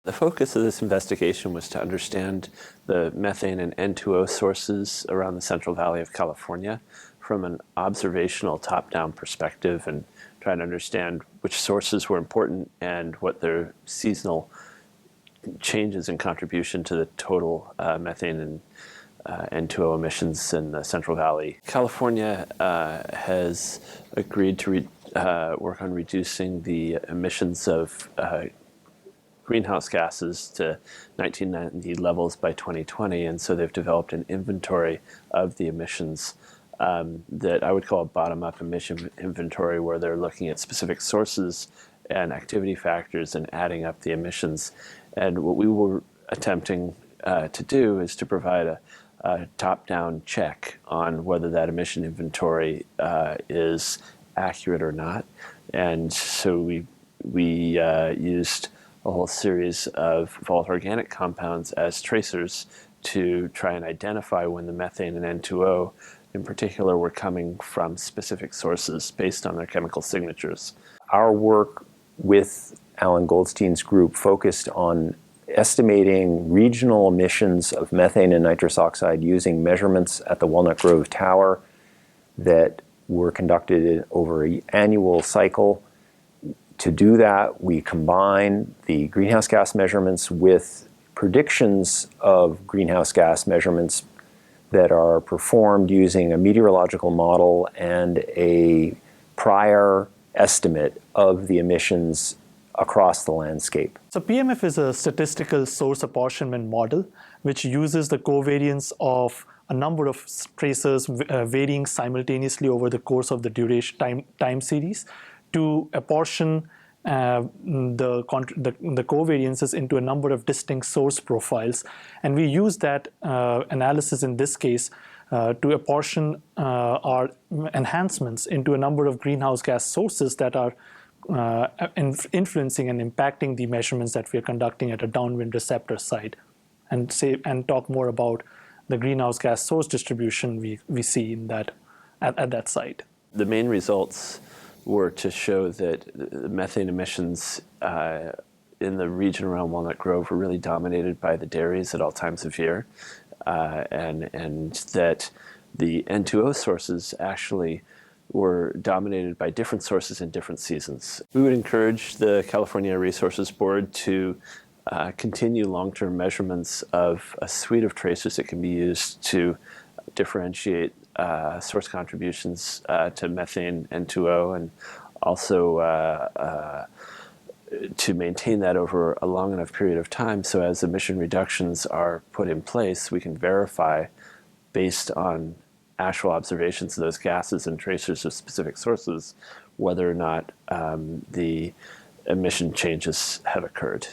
The focus of this investigation was to understand the methane and N₂O sources around the Central Valley of California from an observational top-down perspective and try to understand which sources were important and what their seasonal changes in contribution to the total methane and N₂O emissions in the Central Valley. California has agreed to work on reducing the emissions of greenhouse gases to 1990 levels by 2020, and so they've developed an inventory of the emissions that I would call a bottom-up emission inventory, where they're looking at specific sources and activity factors and adding up the emissions. And what we were attempting to do is to provide a top-down check on whether that emission inventory is accurate or not. And so we used a whole series of volatile organic compounds as tracers to try and identify when the methane and N₂O in particular were coming from specific sources based on their chemical signatures. Our work with Alan Goldstein's group focused on estimating regional emissions of methane and nitrous oxide using measurements at the Walnut Grove Tower that were conducted over an annual cycle. To do that, we combine the greenhouse gas measurements with predictions of greenhouse gas measurements that are performed using a meteorological model and a prior estimate of the emissions across the landscape. So PMF is a statistical source apportionment model which uses the covariance of a number of tracers varying simultaneously over the course of the duration time series to apportion the covariances into a number of distinct source profiles. And we use that analysis in this case to apportion our enhancements into a number of greenhouse gas sources that are influencing and impacting the measurements that we are conducting at a downwind receptor site, and talk more about the greenhouse gas source distribution we see in that at that site. The main results were to show that the methane emissions in the region around Walnut Grove were really dominated by the dairies at all times of year, and that the N₂O sources actually were dominated by different sources in different seasons. We would encourage the California Resources Board to continue long-term measurements of a suite of tracers that can be used to differentiate source contributions to methane N₂O, and also to maintain that over a long enough period of time so as emission reductions are put in place, we can verify based on actual observations of those gases and tracers of specific sources whether or not the emission changes have occurred.